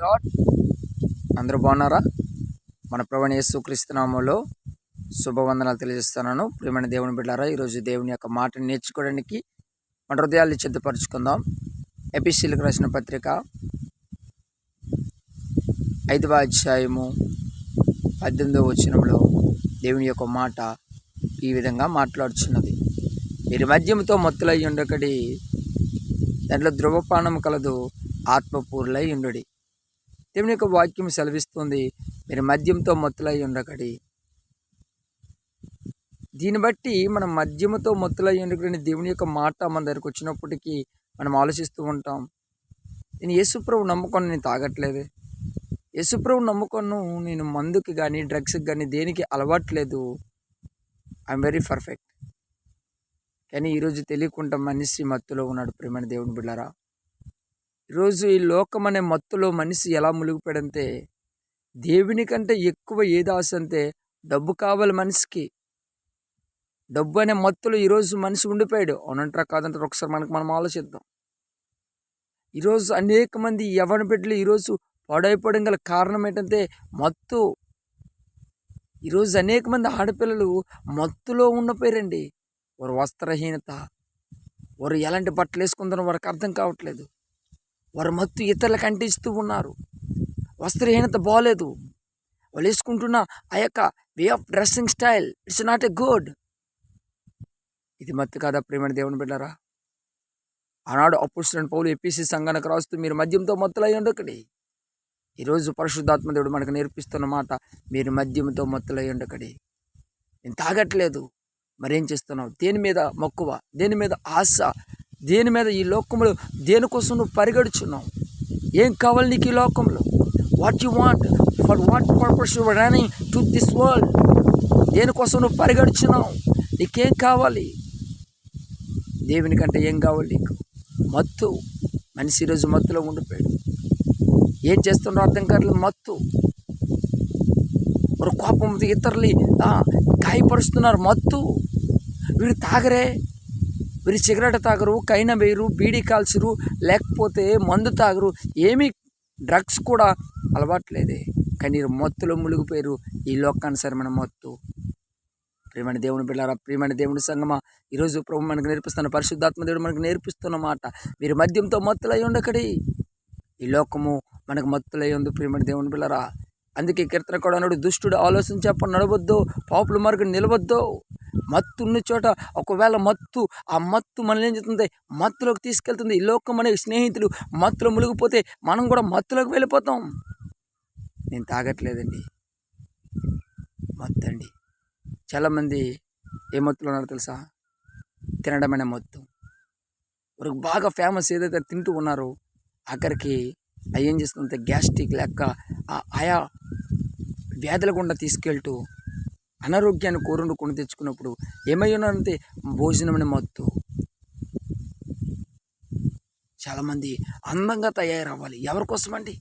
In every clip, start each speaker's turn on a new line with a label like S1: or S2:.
S1: God. అందరూ బాగున్నారా? మన ప్రభువైన యేసుక్రీస్తు నామములో శుభవందనాలు తెలియజేస్తున్నాను. ప్రియమైన దేవుని బిడ్డలారా, ఈరోజు దేవుని యొక్క మాటను నేర్చుకోవడానికి మన హృదయాన్ని సిద్ధపరచుకుందాం. ఎఫెసీయులకు రాసిన పత్రిక 5వ అధ్యాయము 18వ వచనంలో దేవుని యొక్క మాట ఈ విధంగా మాట్లాడుచున్నది. మీరు మద్యముతో మత్తులై ఉండకడి, దాంట్లో ధృవపానం కలదు, ఆత్మపూర్లై ఉండుడి. దేవుని యొక్క వాక్యం సెలవిస్తుంది, మీరు మద్యంతో మత్తులై ఉండకడి. దీన్ని బట్టి మనం మద్యముతో మత్తులై ఉండకని దేవుని యొక్క మాట మన దగ్గరకు వచ్చినప్పటికీ మనం ఆలోచిస్తూ ఉంటాం. నేను యేసుప్రభు నమ్ముకొని నేను తాగట్లేదు, యేసుప్రభు నమ్ముకొను నేను మందుకి కానీ డ్రగ్స్కి కానీ దేనికి అలవాట్లేదు, ఐఎమ్ వెరీ పర్ఫెక్ట్. కానీ ఈరోజు తెలియకుండా మనిషి మత్తులో ఉన్నాడు. ప్రియమైన దేవుని బిడ్డలారా, ఈరోజు ఈ లోకం అనే మత్తులో మనిషి ఎలా మునిగిపోయాడంటే, దేవుని కంటే ఎక్కువ ఏది ఆశ అంటే డబ్బు కావాలి మనిషికి. డబ్బు అనే మత్తులో ఈరోజు మనిషి ఉండిపోయాడు. అవునంటారా కాదంటారు? ఒకసారి మనం ఆలోచిద్దాం. ఈరోజు అనేక మంది యవ్వన బిడ్డలు ఈరోజు పాడైపోవడం గల కారణం ఏంటంటే మత్తు. ఈరోజు అనేక మంది ఆడపిల్లలు మత్తులో ఉండిపోయారండి. వారు వస్త్రహీనత, వారు ఎలాంటి బట్టలు వేసుకుంటారో వారికి అర్థం కావట్లేదు. వారు మత్తు ఇతరులకు అంటిస్తూ ఉన్నారు. వస్త్రహీనత బాగలేదు. వాళ్ళు వేసుకుంటున్న ఆ యొక్క way of dressing style, it's not a good. ఇది మత్తు కాదా ప్రియమైన దేవుని బిడ్డలారా? ఆనాడు అపోస్తలుడైన పౌలు ఎఫెసీ సంఘానికి రాస్తూ మీరు మద్యంతో మత్తులై ఉండకండి. ఈరోజు పరిశుద్ధాత్మ దేవుడు మనకు నేర్పిస్తున్న మాట, మీరు మద్యంతో మత్తులై ఉండకండి. నేను తాగట్లేదు, మరేం చేస్తున్నావు? దేని మీద మక్కువ, దేని మీద ఆశ, దేని మీద ఈ లోకంలో దేనికోసం నువ్వు పరిగెడుచున్నావు? ఏం కావాలి నీకు ఈ లోకంలో? What you want, for what purpose you are running to this world? దేనికోసం నువ్వు పరిగెడుచున్నావు? నీకేం కావాలి? దేవుని కంటే ఏం కావాలి నీకు? మత్తు. మనిషి ఈరోజు మత్తులో ఉండిపోయాడు. ఏం చేస్తున్నారో అర్థం కావట్లేదు. మత్తు. ఒక కోపంతో ఇతరులు గాయపరుస్తున్నారు. మత్తు. వీడు తాగరే, వీరు సిగరెట్ తాగరు, కైన వేయరు, బీడీ కాల్చరు, లేకపోతే మందు తాగరు, ఏమీ డ్రగ్స్ కూడా అలవాట్లేదే. కానీ మత్తులో మునిగిపోయారు. ఈ లోకానుసరమైన మత్తు. ప్రియమైన దేవుని బిడ్డలారా, ప్రియమైన దేవుని సంగమా, ఈరోజు ప్రభు మనకు నేర్పిస్తున్న పరిశుద్ధాత్మ దేవుడు మనకు నేర్పిస్తున్న మాట, మీరు మద్యంతో మత్తులై ఉండకడి. ఈ లోకము మనకు మత్తులై ఉంది ప్రియమైన దేవుని బిడ్డలారా. అందుకే కీర్తనకారుడు అన్నాడు, దుష్టుడు ఆలోచన చెప్ప నడవద్దు, పాపుల మార్గం నిలవద్దు. మత్తు ఉన్న చోట ఒకవేళ ఆ మత్తు మనల్ని ఏం చేస్తుంది? మత్తులోకి తీసుకెళ్తుంది. ఈ లోకం అనే స్నేహితులు మత్తులో మునిగిపోతే మనం కూడా మత్తులోకి వెళ్ళిపోతాం. నేను తాగట్లేదండి, మత్తు అండి. చాలామంది ఏ మత్తులో ఉన్నారో తెలుసా? తినడం అనే మత్తు. వారికి బాగా ఫేమస్ ఏదైతే తింటూ ఉన్నారో ఆఖరికి అవి ఏం చేస్తుంటే గ్యాస్ట్రిక్ లెక్క ఆయా వ్యాధుల గుండా తీసుకెళ్తూ అనారోగ్యాన్ని కొని తెచ్చుకున్నప్పుడు ఏమై ఉన్నారంటే భోజనం అనే మత్తు. చాలామంది అందంగా తయారవ్వాలి. ఎవరికోసం అండి?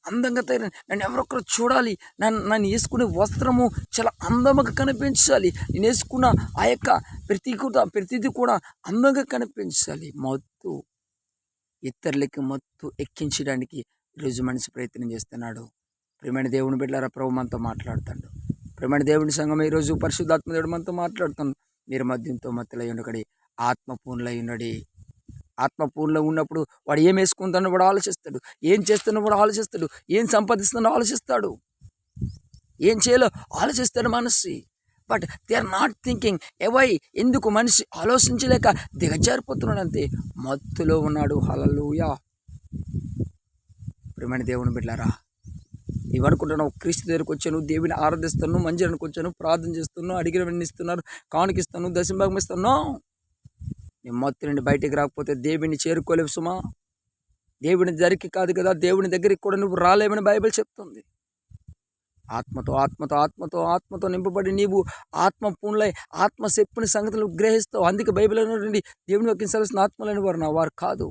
S1: అందంగా తయారు, నన్ను ఎవరొకరు చూడాలి, నన్ను వేసుకునే వస్త్రము చాలా అందంగా కనిపించాలి, నేను వేసుకున్న ఆ యొక్క ప్రతిదీ కూడా అందంగా కనిపించాలి. మత్తు. ఇతరులకి మత్తు ఎక్కించడానికి ఈరోజు మనిషి ప్రయత్నం చేస్తున్నాడు. ప్రియమైన దేవుని బిడ్డలారా, ప్రభు మనతో మాట్లాడుతాడు. ప్రియమైన దేవుని సంఘం, ఈరోజు పరిశుద్ధాత్మ దేవుడు మనతో మాట్లాడుతాడు. మీరు మద్యంతో మత్తులై ఉండకడి, ఆత్మపూర్ణులై ఉండడి. ఆత్మపూర్ణలో ఉన్నప్పుడు వాడు ఏం వేసుకుంటానో వాడు ఆలోచిస్తాడు, ఏం చేస్తానో వాడు ఆలోచిస్తాడు, ఏం సంపాదిస్తానో ఆలోచిస్తాడు, ఏం చేయాలో ఆలోచిస్తాడు మనిషి. But they are not thinking why. ఎందుకు మనిషి ఆలోచించలేక దిగజారిపోతున్నాడు అంతే, మత్తులో ఉన్నాడు. హల్లెలూయా. ప్రియమైన దేవుని బిడ్డలారా, ఇవి అనుకుంటున్నావు క్రీస్తు దగ్గరకు వచ్చాను, దేవుని ఆరాధిస్తాను, మందిరానికి వచ్చాను, ప్రార్థన చేస్తున్నాను, అడిగిన ఇస్తున్నాను, కానుకిస్తాను, దశంభాగం ఇస్తాను. నీ మత్తు నుండి బయటికి రాకపోతే దేవుని చేరుకోలేవు సుమా. దేవుని దగ్గరికి కాదు కదా, దేవుని దగ్గరికి కూడా నువ్వు రాలేవని బైబిల్ చెప్తుంది. ఆత్మతో నింపబడి నీవు ఆత్మపూర్ణులై ఆత్మశక్తిని సంగతులు గ్రహిస్తావు. అందుకే బైబిల్ నుండి దేవుని యొక్క సర్వస్వ ఆత్మలేని వారు నా వారు కాదు,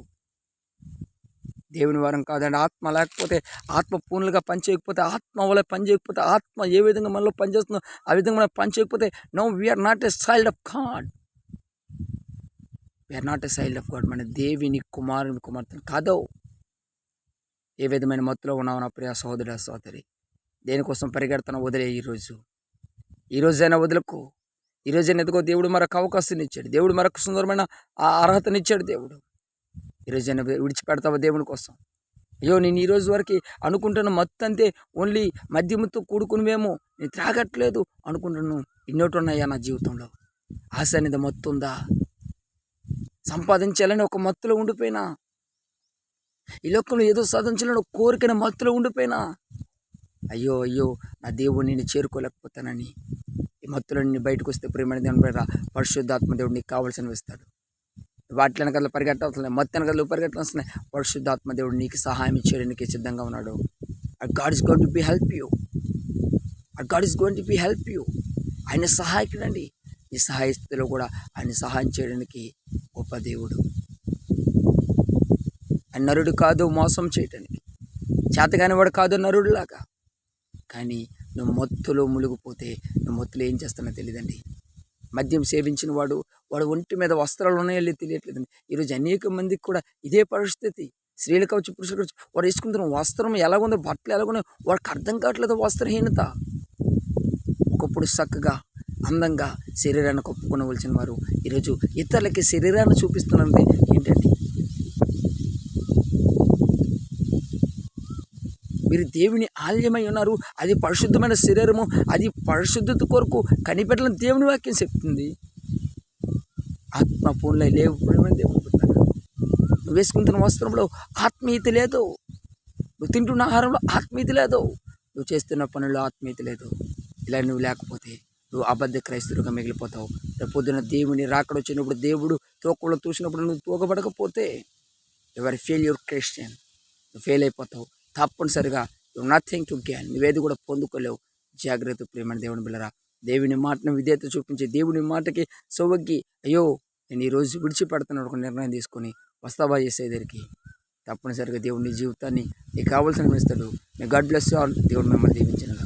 S1: దేవుని వారం కాదండి. ఆత్మ లేకపోతే, ఆత్మపూర్ణులుగా పనిచేయకపోతే, ఆత్మ వల్ల పనిచేయకపోతే, ఆత్మ ఏ విధంగా మనలో పనిచేస్తుందో ఆ విధంగా మనం పనిచేయకపోతే, no we are not a child of God. We are not a child of God. మన దేవుని కుమారుని కుమార్తెను కాదు. ఏ విధమైన మత్తులో ఉన్నావు నా ప్రియ సహోదర సహోదరి? దేనికోసం పరిగెడుతున్నా వదిలే ఈరోజైనా వదులుకో. ఈరోజైనా ఎదుగో. దేవుడు మరొక అవకాశాన్ని ఇచ్చాడు. దేవుడు మరొక సుందరమైన ఆ అర్హతనిచ్చాడు దేవుడు. ఈరోజైనా విడిచిపెడతావా దేవుని కోసం? అయ్యో, నేను ఈరోజు వరకు అనుకుంటున్న మత్తు అంతే, ఓన్లీ మద్యముతో కూడుకునివేమో, నేను త్రాగట్లేదు అనుకుంటున్నాను. ఇన్నోటి ఉన్నాయా నా జీవితంలో? ఆశ అనేది మత్తు ఉందా? సంపాదించాలని ఒక మత్తులో ఉండిపోయినా, ఈ లోకంలో ఏదో సాధించాలని ఒక కోరికన మత్తులో ఉండిపోయినా, అయ్యో అయ్యో నా దేవుడు నేను చేరుకోలేకపోతానని ఈ మత్తులో నేను బయటకు వస్తే ప్రేమ దేవుని పేర పరిశుద్ధాత్మ దేవుడు నీకు కావాల్సినవి ఇస్తాడు. వాటి వెనకాల పరిగెట్టాల్సిన, మత్తు వెనకాల పరిగెట్టాల్సిన పరిశుద్ధాత్మ దేవుడు నీకు సహాయం చేయడానికి సిద్ధంగా ఉన్నాడు. God is going to be help you. God is going to be help you. ఆయన సహాయకుడండి. ఈ సహాయ స్థితిలో కూడా ఆయన సహాయం చేయడానికి గొప్ప దేవుడు. ఆయన నరుడు కాదు మోసం చేయటానికి, చేతగాని వాడు కాదు నరుడులాగా. కానీ నువ్వు మత్తులో మునిగిపోతే, నువ్వు మత్తులో ఏం చేస్తానో తెలియదండి. మద్యం సేవించిన వాడు ఒంటి మీద వస్త్రాలు ఉన్నాయో లేదో తెలియట్లేదండి. ఈరోజు అనేక మందికి కూడా ఇదే పరిస్థితి. స్త్రీలు కావచ్చు, పురుషులు కావచ్చు, వాడు వేసుకుంటున్న వస్త్రం ఎలాగుందో, బట్టలు ఎలాగున్నాయో వాడికి అర్థం కావట్లేదు. వస్త్రహీనత. ఒకప్పుడు చక్కగా అందంగా శరీరాన్ని కప్పుకొనవలసిన వారు ఈరోజు ఇతరులకి శరీరాన్ని చూపిస్తున్నారంటే ఏంటండి? మీరు దేవుని ఆలయమై ఉన్నారు. అది పరిశుద్ధమైన శరీరము. అది పరిశుద్ధత కొరకు కనిపెట్టాలని దేవుని వాక్యం చెప్తుంది. ఆత్మ పూర్ణ లేవు. దేవుని పుట్టారు. నువ్వు వేసుకుంటున్న వస్త్రంలో ఆత్మీయత లేదు. నువ్వు తింటున్న ఆహారంలో ఆత్మీయత లేదు. నువ్వు చేస్తున్న పనుల్లో ఆత్మీయత లేదు. ఇలా నువ్వు లేకపోతే నువ్వు అబద్ధ క్రైస్తవులుగా మిగిలిపోతావు. రేపు పొద్దున దేవుని రాకడ వచ్చినప్పుడు, దేవుడు తోకలో చూసినప్పుడు నువ్వు తూగబడకపోతే ఎవరి ఫెయిల్యూర్ క్రిస్టియన్. నువ్వు ఫెయిల్ అయిపోతావు. తప్పనిసరిగా నథింగ్ టు గెయిన్. నువ్వేది కూడా పొందుకోలేవు. జాగ్రత్త ప్రేమని దేవుని బిళ్ళరా. దేవుని మాటను విధేయత చూపించి దేవుని మాటకి సొవగ్గి, అయ్యో నేను ఈరోజు విడిచిపెడుతున్నాను ఒక నిర్ణయం తీసుకొని వస్తావా చేసేదరికి, తప్పనిసరిగా దేవుని జీవితాన్ని నీకు కావాల్సిన ఇస్తాడు. మీ గాడ్ బ్లెస్ యు ఆల్. దేవుడు మిమ్మల్ని దీవించిన.